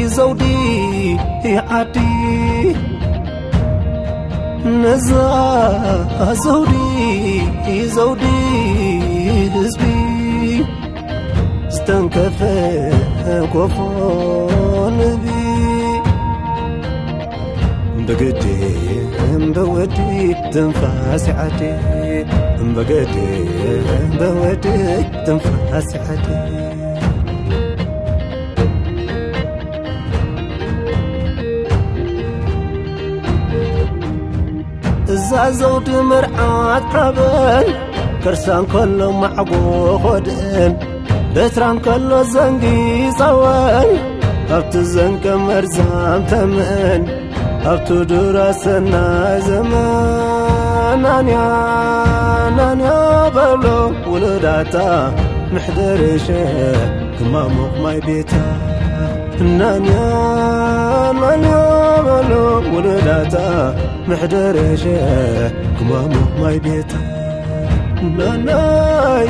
زودي عدي نزا زودي حزبي استنكفى كفون بي بقدي بودي تنفاس عدي بقدي بودي تنفاس عدي زازود مرعات حبل كرسان كله معقو خدن بتران كله زنقي صوان هبت الزنق مرزام تمن هبت دراسنا زمان نانيا بلو ولداتا محدرشه كما ماي بيتا نانيا بلو ولداتا محدرشه كما ماي بيتا ناناي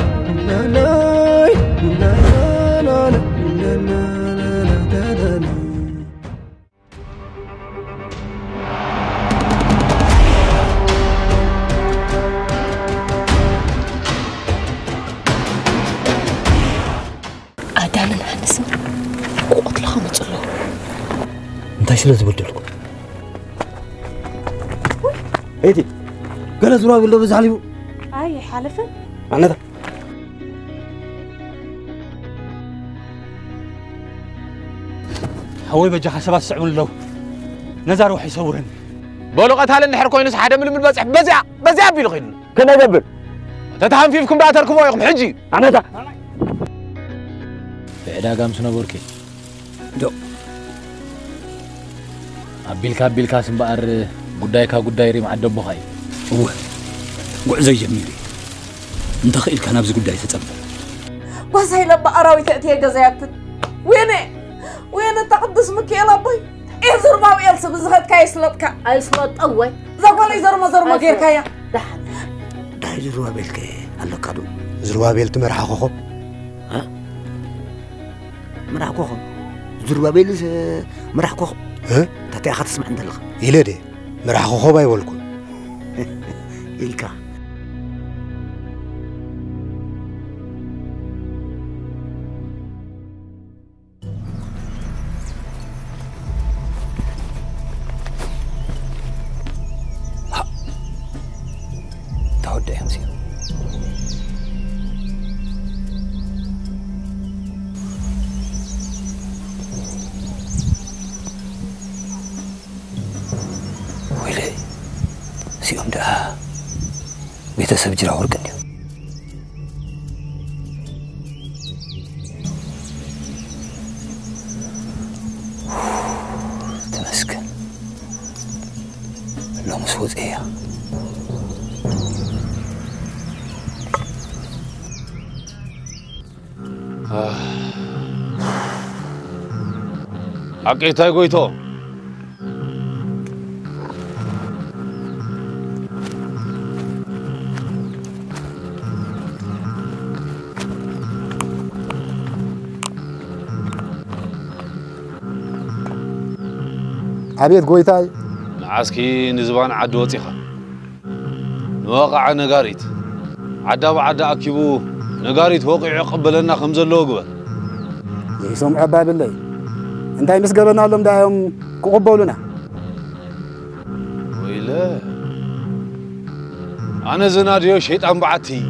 أدانا نحنس وأطلع مطلع أنت شو لازم تقول لكم؟ إيدي قال زرار ولا بزعليو؟ أي حالفة؟ أنا ذا حوي بجا حسابات سعون له نزار روح يصورن بولو قتال النحر كوينس حدا من المبزح بزع بيلو خيل كنا قبل تتهم فيكم باتركم ويقم حجي أنا ذا بعدا قام سنة بوركي دو أبيلكا سنبقر قداي ريم عدو بخاي هو زي جميلي انت خيل كان ابز قداي تتبع بس هاي لما أراوي تأتي جزايات وين تقدس مكيلا بي إيه زرما ويلس بزغت كاي سلطك أي سلط أول زقولي زرما غير كايا داي زروابيل كي هلا كادو زروابيل تمرح خوخو ها مرح خوخو زروابيل مرح خوخو ها تاتي أخذ تسمع عند اللغة يلدي مرح خوخو باي ولكم إلكا تهود يا همسي ويلي سيوم ده بيتسب جرا ورقن تمسكن لو مسوز ايه عقيتاي قويتو عبيد قويتاي نعسكي نزبان عد وطيخه نوقع نغاريت عدا اكيبو نغاريت وقع يقبلنا خمزلو قبل يسمع باب الليل انتي مسقبنا لهم داهم قبولنا ويلا انا زناديو شيطان بعتي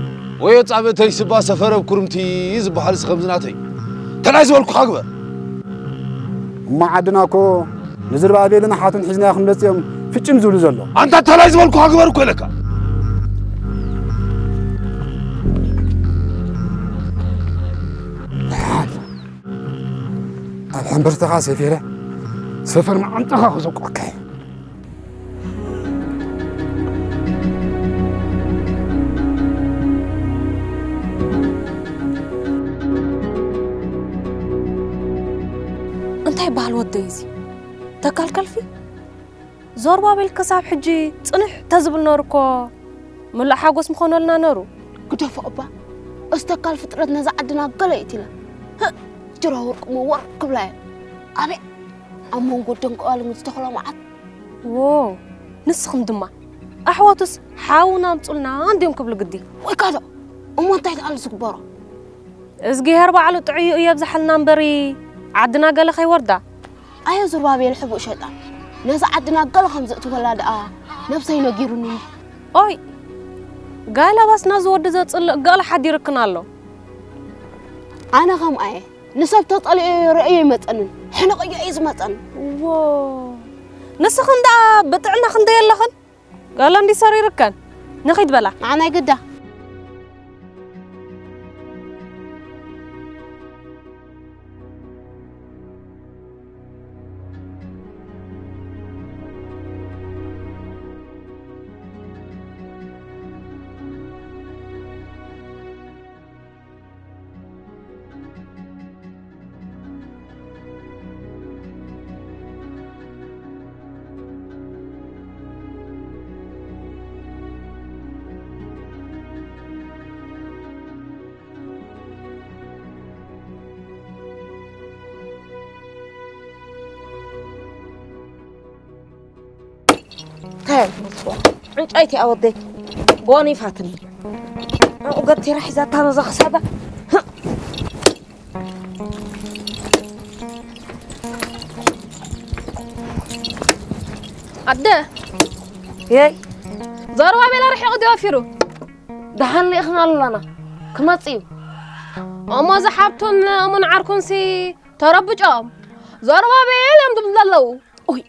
ويصابتي سبا سفر بكرمتي زبحال خمزناتي تلاي زولكو خاغبر ما عدناكو نزرب بابلنا حاتن حزنا خمسيهم فيچم زولو زلو انت تلاي زولكو خاغبر كو لك أب حنبرتها سفيرة سفر ما أنتها خزوق أوكي أنت يبقى الوديزي تكال كلفي زربا بالكساب حجي صنح تزبل نوركو ملا حاجوس مخونو لنا نورو كدف أبا استقال فترتنا زعدنا قليتي له جرى ورق مو ورق بلاي أبي أمون قدن قال مستخلا معك واو نسخن دما أحواتس حاونا مصلنا عندهم قبل قدي ويكادو أمون تحت على سكبارة ازقي هربا على طعيو يبزحلنا نبري عدنا قال خي وردا أيا زربابي الحبو شيطان ناس عدنا قال خمسة ولا دقا نفسي نجيروني أي قال بس ناس ود ذات قال حد يركنا له أنا خم أيه نسبت تطلع رأي متأن حنا قيا إيز متأن واو نسخن دا بتعنا خن دا يلا خن قال عندي صار يركن نخيد بلا أنا قدا كيف مصبوح عنجايتي أودي بوني فاتني وقدتي راح إذا تانا زخص هذا عده ياي زاروا بلا رح يقعدوا يوفروا دحان لي إخنا لنا كما تصيب أما زحابتون من عاركون سي تربجام زاروا بلا يوم دبللو أوي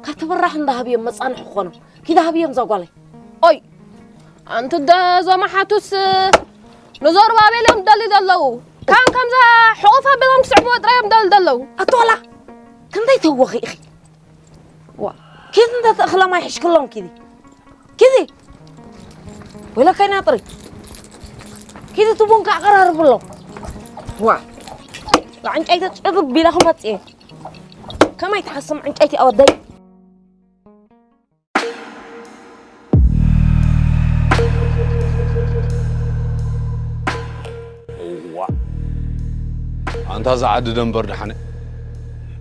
كتبرح عند هبيم مصانح خونه كده هبيم زقالي أي أنت دا زما حاتوس نزار بابيلهم دلو كان كمزة حقوفها بلهم سعبوا تريم دلو أطولع كنت يتوخي أخي وا كيف أنت تأخلا ما يحش كلهم كذي ولا كان يطري كذي تبون كعقرار بلو وا لعنج أيتي تشرب بلاهم هتيه كما يتحسم عنج أيتي أودي أنت زعد دنبر دحنة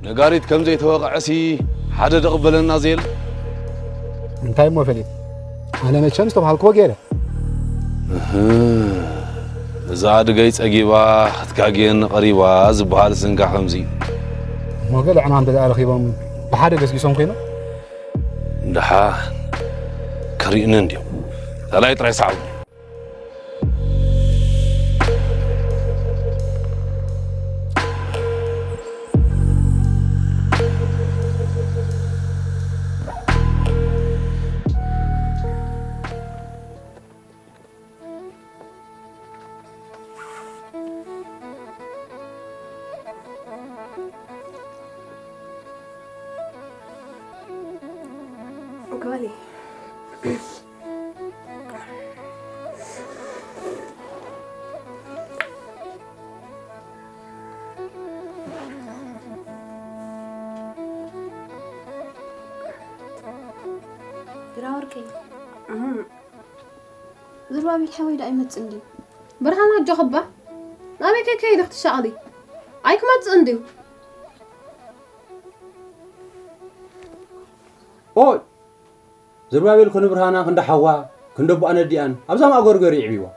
نقاريت كم زي توقع سي حدا تقبل النازل انتي مو فليت أنا ما تشانس طب هالكوا جيرة زاد جيت أجيبا تكاجين قريبا زبال سنكا خمزي ما قال أنا عند الأخيبا بحدا قصي سوم كينو دحا كرينا نديو لا يطري صعب قالي دراوركي زربابي الحوي دائما تصندي برهان هجو خبا نامي كي دخت الشغلي عايك ما تصنديو اوي زربابيل كن برهانا كند حوا كند بو انا ديان ابزا ما غورغوري يعيوا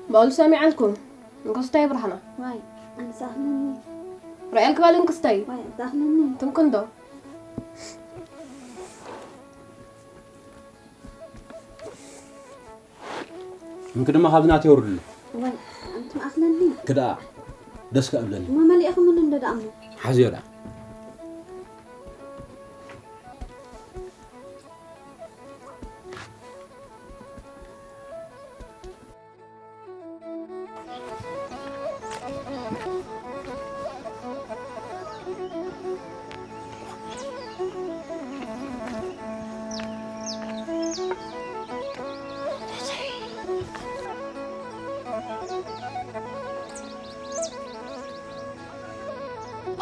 بقول سامي عنكم نقصتي برهانا واي أنا سهلني رأيك بالي نقصتي واي سهلني تمكن دو يمكن ما خابناتي ورد واي أنت ما أخلني كدا دسك قبلني ما مالي أخو من ندى أمو حزيرة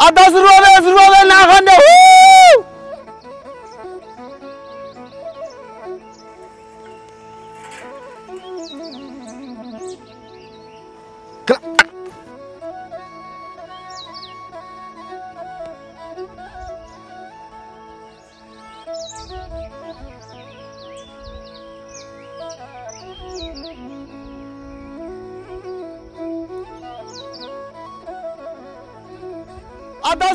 أدا زروابيل ناخنده أدا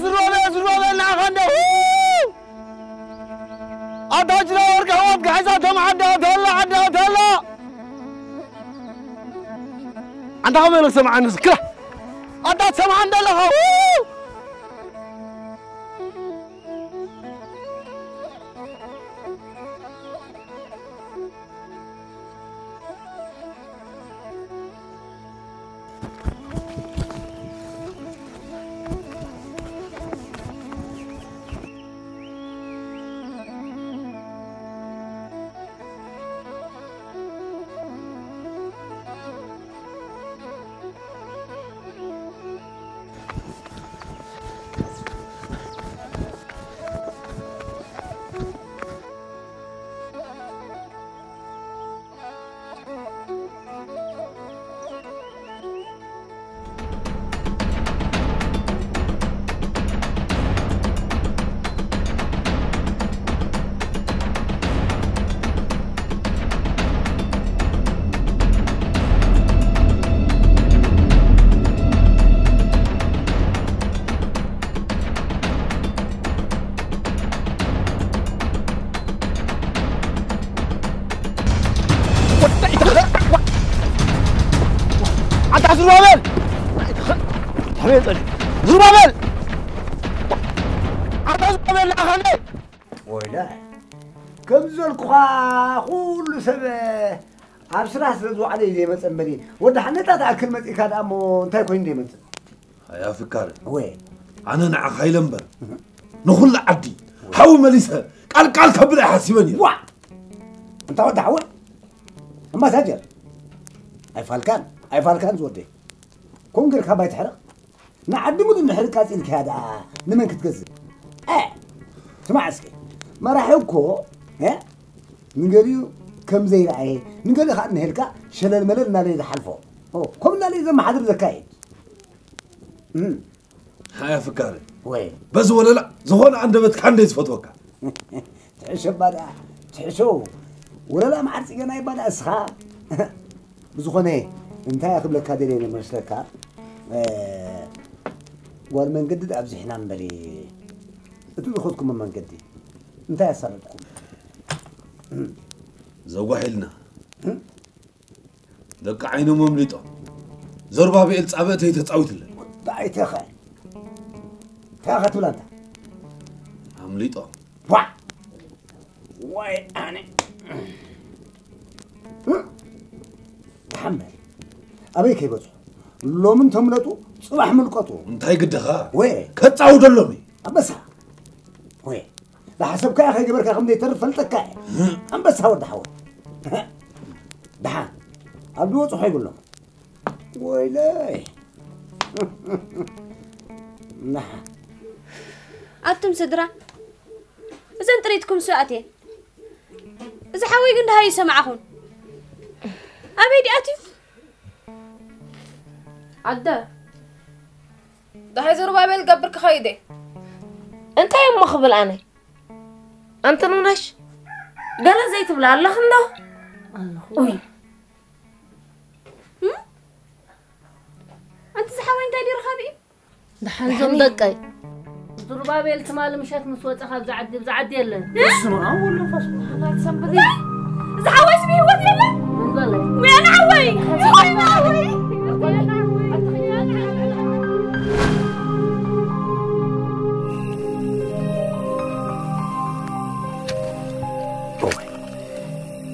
زروابيل ناخنده أدا جرا ورقة وابق حيزاتهم عدا وتهلا عندها ميلك سمع الناس كله أدا تسمع عند الله زروابيل عطا زروابيل لاخني ويلا كم زلكوا كل سبه عب سراح سرزو علي زي مصمري ود حنتا تاكل مصي كاد امو انتي كوين دي مص يا فكر وي انا نع خيلمبر نخل عدي حاول مليسه قال كبر حاسبني وا انت ود حول اما سجل اي فالكان زودي كونغر كبايت حرق نعدمو النحركات إلك هذا نمن كتكذب سمع اسكي ما راح يوكو نقوليو كم زي رأيه نقولي خاطر نهلكا شلال ملل نالي حلفو كم نالي ما حضر ذكايد هيا فكاري وين بس ولا لا زهون عندك كان ديس فتوكا تعيش بدا تعيشو ولا لا ما عرفت انا يبدا اسخا بزخونه انت ياخذ لك كادرين مشتركه وار من قد ابزي حنا نبري انتو ياخذكم من قدي انت يا سردكم زوحلنا دق عينه ممليطه زربابيل صابته يتصاوت له بايت يا خال تاخذ ولا انت ممليطه واي انا محمد ابيك يبص لو من تملطو صباح ملقطو انتي قدخا وي كتصاود لومي أبسها وي لا حسب كاخ يجبرك خم دي ترف فلتك أم بس هود حول دحان عبد الوهاب يقول لهم ويلي نحن أنتم سدرا إذا تريدكم ساعتين إذا حاوي قلنا هاي سمعهم أبيدي أتي عدا ده هاي زروبابيل قبرك خايدة انت يا مخبل انا انت نونش قال زي تبلا الله خنده أوي أنت زحوين تدير خبي دحان زم دقي زروبابيل تمال مشات مسوت أخذ زعدي يلا اسمع ولا فصل لا تسمبري زحوي اسمي هو يلا من بالك وين عوي وين عوي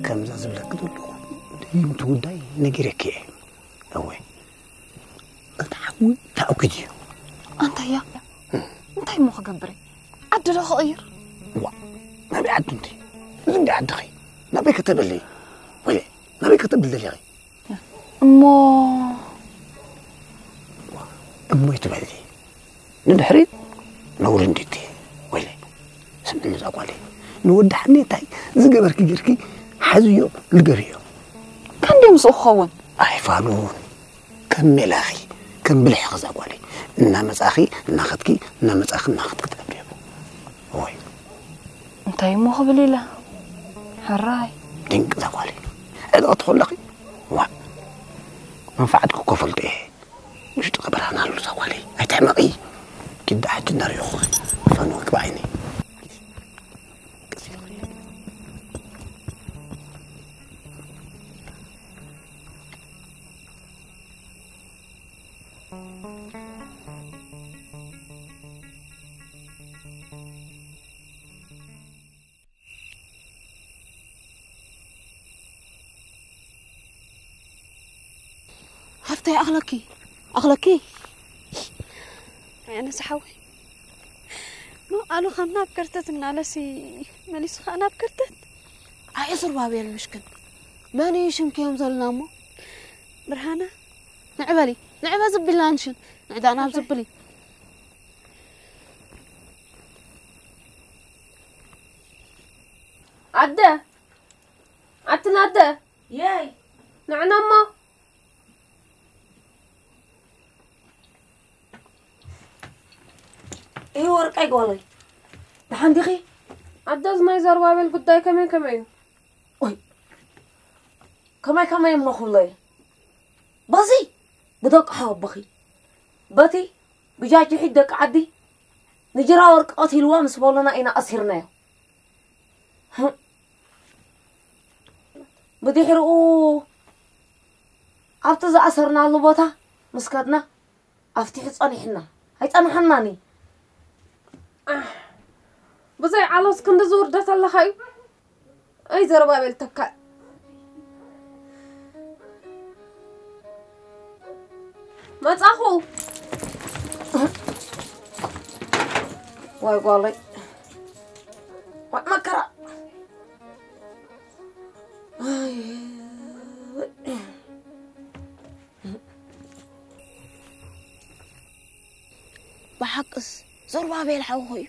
كم لازم لك تقول يمتون داي نجرك أوي أتحول تأكدي أنت يا مو خبري عد له خير وا نبي عدنتي زين عد خي نبي كتب لي ولا نبي كتب لي يا أمو يتبع لي ندحريت نور نديتي ويلي سمعني زاقولي نود حني تاي زقبركي جركي حزيو لقريو كان دي مسخون اي فالون كم ملاخي كم بلح زاقولي إنها مساخي ناخذكي إنها مساخي ناخذك تقريبا وي انت يمو خبليلا حراي دينك زاقولي إذا أدخل لقي وا منفعتك كفلت إيه مش تقبل أنا له زاقولي هتعمقي كده حتى النار يا أخوي فنوك بعيني حفتي أغلقي أنا سحوي نو قالوا خلنا بكرتت من على سي ماليس خلنا بكرتت عايزر بابي المشكل ماني يشم كيوم زلنامو برهانة نعبالي نعبا زبلي لانشن نعدانا بزبلي عدة عدة ياي نعنا أما إيه ورقة قولي دحان دخي عدة ما يزروا بالقداي كمان وي كمان منخولي بزي بدك حاب بخي باتي بجاج حدك عدي نجرا ورقاتي الوامس بولنا إنا أسهرنا بدي حرقو عبتز أسهرنا اللبوتا مسكتنا أفتح صانحنا هاي أنا حناني بزي علوس كنت زور دات الله خايو أي زربا بالتكال ما تأخو واي قولي واي مكرا بحقس زربا بيل حوي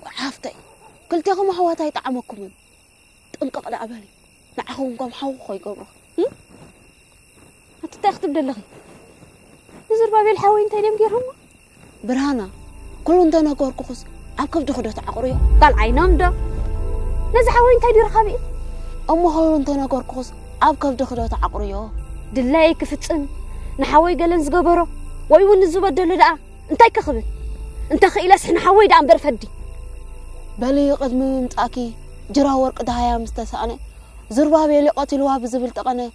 وعافتي قلت ياكم حواتي طعمكم انقطع لعبالي نعهم قام حوخي قبره هتتاخد بدلغي زربا بيل حوي انت لم غيرهم برهانه كل انت نغور كخص عقب دخدو تعقريو قال عينام ده نزح حوي انت دير خبي امو هول انت نغور كخص عقب دخدو تعقريو دلاي كفتن نحوي قالن زغبرو وي ون زبدل دا انتي كخبل انت خيلاس حنا حوي دا امبر فدي بلي قدم ممطاكي جرا ورق دهايا مستسانه زربابي لي قتلوا بزبل تقنه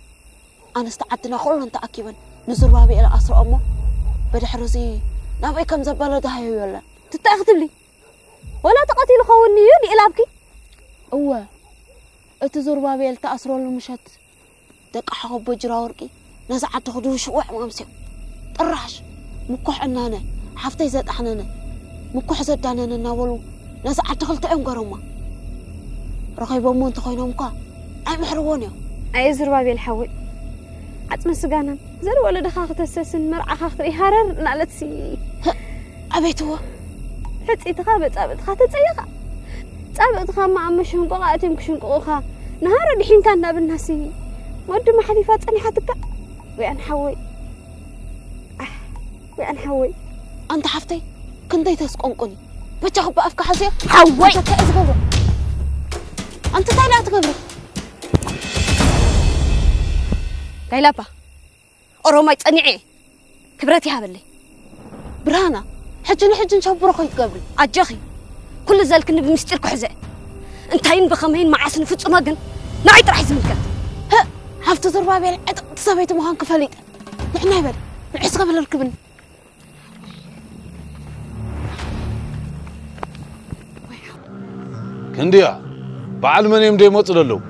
انا استعدنا كلنا تاكيبن نزربابي الى اسر امه بدحرزي نابي كم زباله دهايا يلا تتاخذ لي ولا تقتل خوني يلي الابكي هو اتزربابي التاسروا المشت دق حب جرا ورقي نزعت خدو شوع مامسي طرحش مكح انانا حفتي زاد احنانا مكح زدانا ناولو نزعت خلت ام غرما رخيبو مون تخينوم كا اي محرونيو اي زربابي الحوي عطم سغانا زر ولا دخاخ تسسن مرعى خاخري هرر نالتسي ابيتو حتي تخابط ابت خاتصيخا صابت خا ما مشون ققاتم كشون قوخا نهار دحين كان نابناسي ود محليفات صنيحتك وين حوي وين حوي انت حفتي كنتي تسقنقني بچا خب افك حسي حوي تزغبو انت تايلا تغبر كايلابا اوروماي صنيعي كبرتي هابلي برهانا حجن شبرو خي تقبري اجخي كل ذلك بمسطير كحزه انتين بخمين معسن فصما كن نعي طرح زمكت ها حفت زربابي عطق تصبيت مهان كفليط نحنا يبل نعس قبل الركبن كنديا بعد من يوم دي مصللو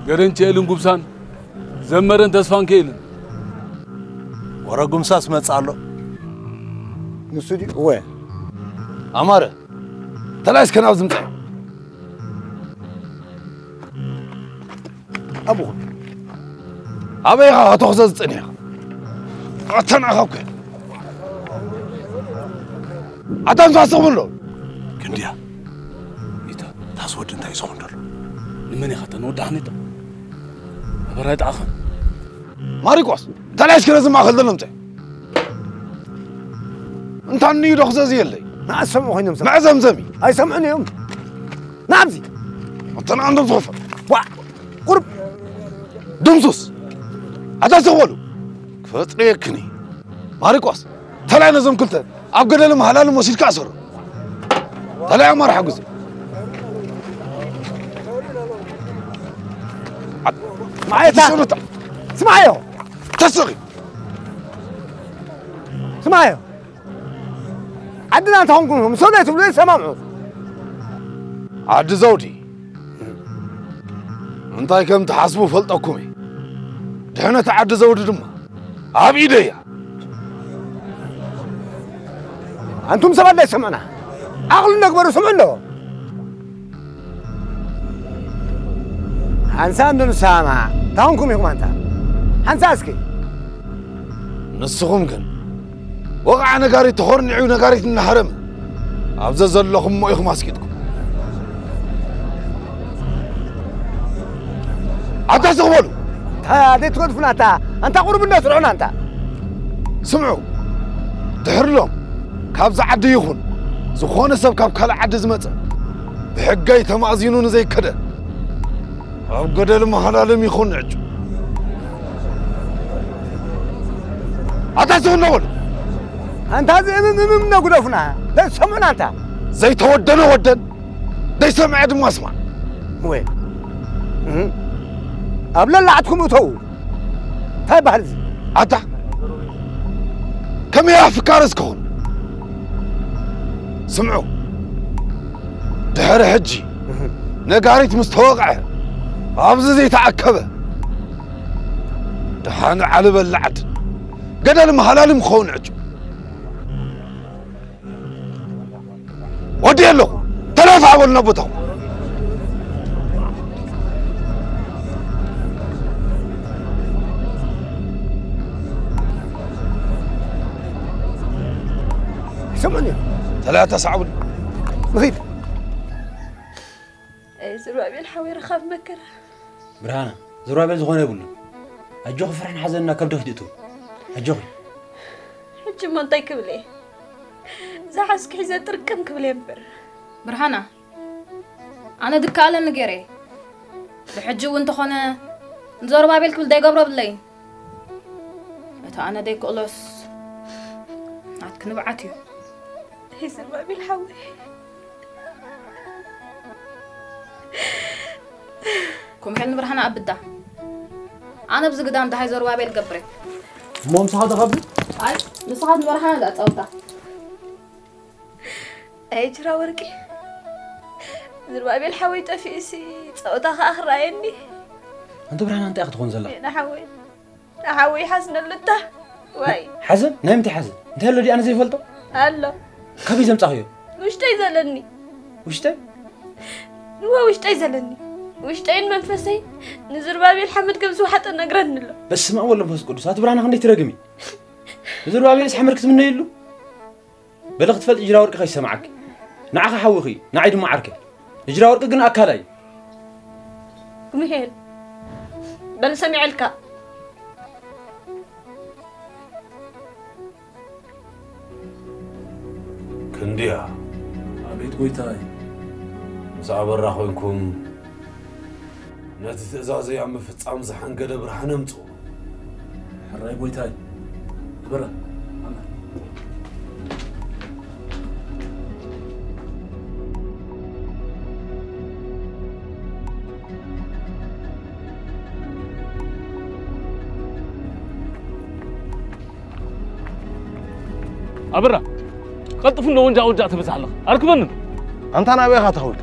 قرنچيلن قبسان زمرن تسفان كيلن ورا قمساس مصالو نسودي وين اماره تلاش كان عاوز متى ابو ابي هتخزز صنيا اتنا اخوك عتان تحسبون له كنديا إيتا تاسود أنت يسخن دل لمن يخطن ودعني تا برات أخن ماريكوس تلاش كذا زما خلنا نمتى أنت عني رخصة زي اللي ما أسمعوا هنا مع زمزمي أي سمعني يوم نعمزي أنت عندهم صفر قرب دمسوس عتان سوالو فتريكني ماريكوس تلا نزم كلته أبغى لهم حلال ومسير كاسر تلا ما راح أقول معايا اسمعي تصغي اسمعي عندنا تهونكم سوليت ولا سمعوا عاد زودي انتي كم تحسبوا فلطكم دحنا تعد زودي دما عبيديا أنتم سبب لا سمعنا عقلنا كبروا سمعنا حنسان دون سامع تهونكم يا أنت حنساسكي نسخهم كن وقع نقاري تخورني عيو نقاري النحرم أبزز لكم ما يخم أسكتكم عتا سغبولو هذه تقول فلاتا أنت قرب الناس رعنا أنت سمعوا تحر لهم كابز عدي يخون زخون السب كاب كلا عد زمت بحقاي تمازينون زي كده أبقى لما حلالهم يخون عجو عتا سغبولو أنت هذا من نقول فينا لا سمعنا أنت زي تودنا ودن ده يسمع عدم ما اسمع وين قبل لا عدكم وتو طيب هالزي عتا كم يا فكارسكم سمعوا دحر حجي نقاريت مستوقعه أبز زي تعكبه دحان على بلعت قدر محلال مخون عجو ودي له ثلاثة أول نبضهم سمعني ثلاثة صعب مغيب أي زرابي الحوير خاف مكر برهانة زرابي زغون يقول أجوخ فرحنا حزننا كم تهدئتو أجوخ حج ما انتي كبلي زعسك حيزة تركم كبلي مبر برهانة أنا دكالة نجري بحج وانت خنا نزور بابيل كل داي قبره بالليل متى أنا ديك قلص عاد نبعتي هي زرابي الحوير كم حين برهانة أبدا أنا بز قدام ده هاي زور بابيل قبري مو صعد قبل هاي نصعد برهانة لا تصوته أي جرا ورقي زربابي الحوي تفيسي صوتها آخر عيني أنت برهانة أنت أخذ خنزلة نحوي حسن اللتا واي حزن نايمتي حزن أنت هلو دي أنا زي فلتو هلو كابي زم صحيح وش تيزلني وش تي هو وش تيزلني وش تين منفسي نزربابي الحمد كبسو حتى نقرن له بس ما أول بس قدوسات برهانة خلني ترقمي زربابي ليش حمركت منه يلو بلغت فلت إجراء ورقة خي سمعك نعخ حوخي نعيد معركة إجراء ورقة قلنا أكالاي مهيل بل سمع الكا كنديا أبيت قويتاي زعب الرحوينكم لا تتزازي عم فتعم زحن قد برهانة متو حراي قويتاي برا أبرا قلت فنو ونجا تبسح أركبن أنت أنا أبيها تهويك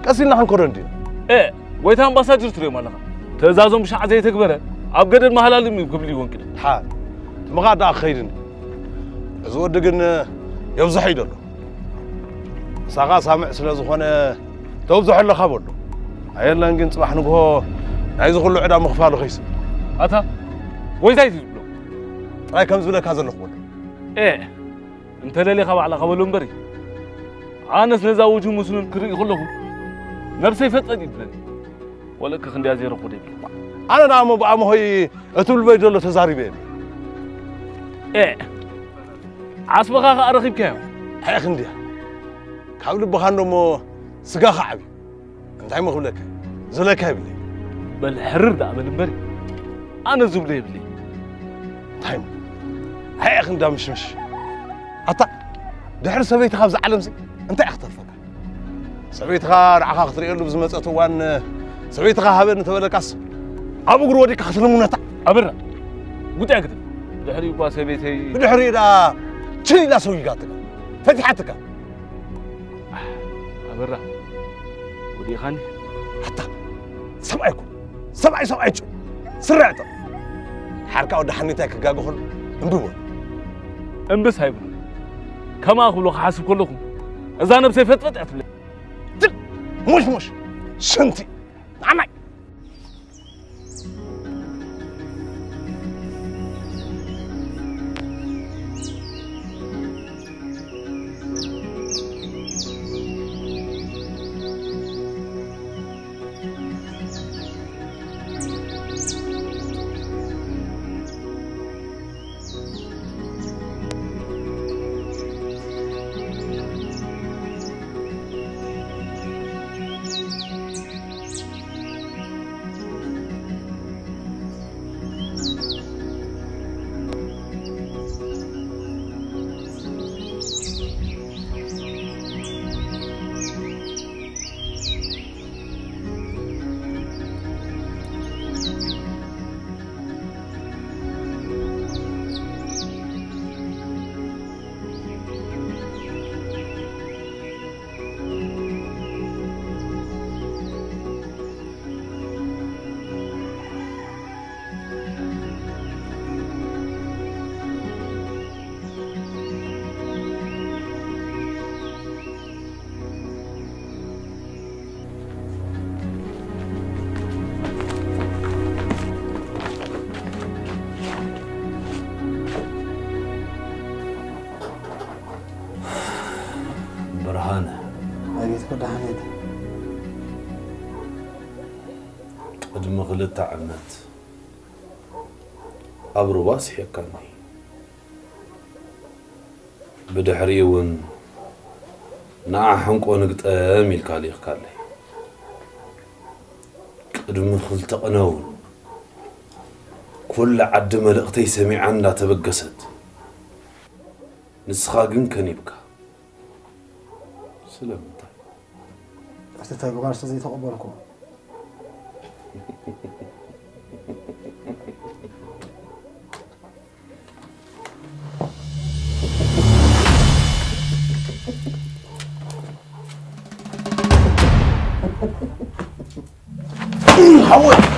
كسينا حنكورندي إيه ويتام بساجر تري مالها تزازم مش عزيز تكبره أبجد المحلال من قبلي وين كده حال ما قاعد أخيرني زود دقن يوزح يدلو ساقا سامع سلازخونه توبزح له خبر أيلا نجن صباح نقول عايز أقول له عدا مخفار خيس أتا ويزاي تقول راي كم زبلة كذا نقول إيه انت للي خبع على قبلهم بري عانس نزاوجهم مسنون كري كلهم نفسي فتقد يبلني ولك خندي ازير قدي انا نعم بام هي اتول بيدلو تزاريبين ايه عصبك ارخيب كيو هي خندي كابل بخانو سغا خعبي انتي ما خبلك زلك هبلي بل حرر دا بالبري انا زبلي بلي تايم هي خندا مش اطا دحر سبيت خابز علمسي انت اخترفك سبيت خار عخا خطري له بزمصت وان سبيت خا هبن تبلقاس ابو غرو ودي كخسلمونتا ابرا قطع كده دحري با سبيتي دحري دا تشي لا سوي قاتك فتحتك ابرا ودي خاني حتى سمعكم سمعي سرعت حركه ود حنيتك غاغخل انبو انبس هايبو كما اقول حاسب كلكم اذا انا بسيف فتفت مش شنتي عمي قدم غلط عمت أبرو باس يكني بدحريون ناحنق ونقط أميل كالي خالي قدم خلت قنون كل عد ملقتي سمعان لا تبقست نسخاقن كنيبكا سلامتا أستتابقان استزي تقبلكم حول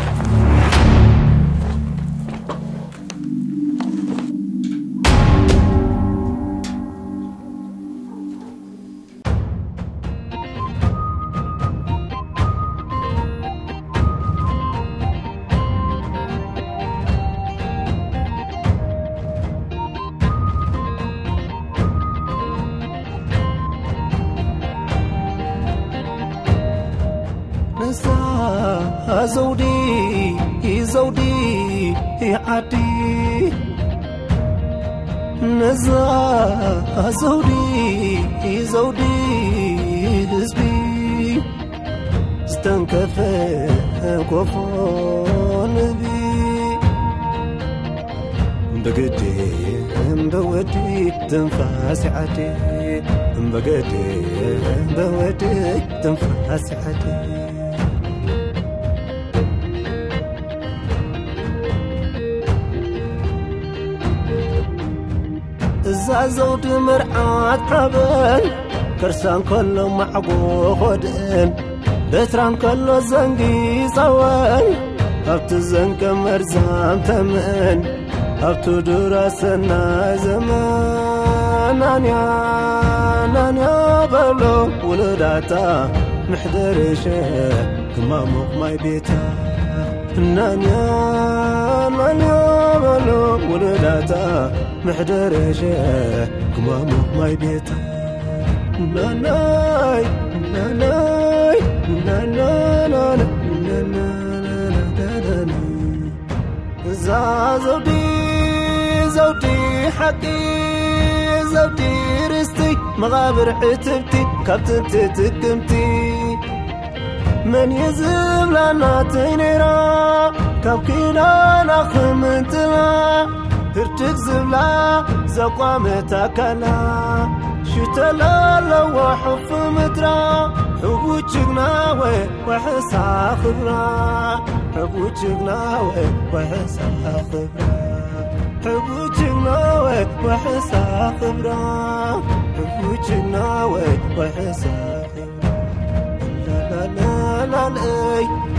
زودي عدي نزا زودي حزبي استنكفى كفون بي بودي تنفاس عدي بودي تنفاس عدي زازود مرعات حبل كرسان كله معقو خدن بتران كله زنقي صوان هبت زنك مرزام تمن هبت دراسنا زمان نانيا بلو ولداتا محضر شيء كما ماي بيتا نانيا ملو ولداتا محدرشة كمامو ماي بيتا ناناي ناناي نانانا نانانا زودي زودي حقي زودي رستي مغابر حتبتي كابتن تتكمتي من يزم لنا تينيرا كوكينا نخمنتلا هرتك زبلا زقامتا كلا شتلا لو حف مترا حبوتشنا وحسا خبرا حبوتشنا وحسا خبرا حبوتشنا وحسا خبرا حبوتشنا وحسا خبرا لا لا لا لا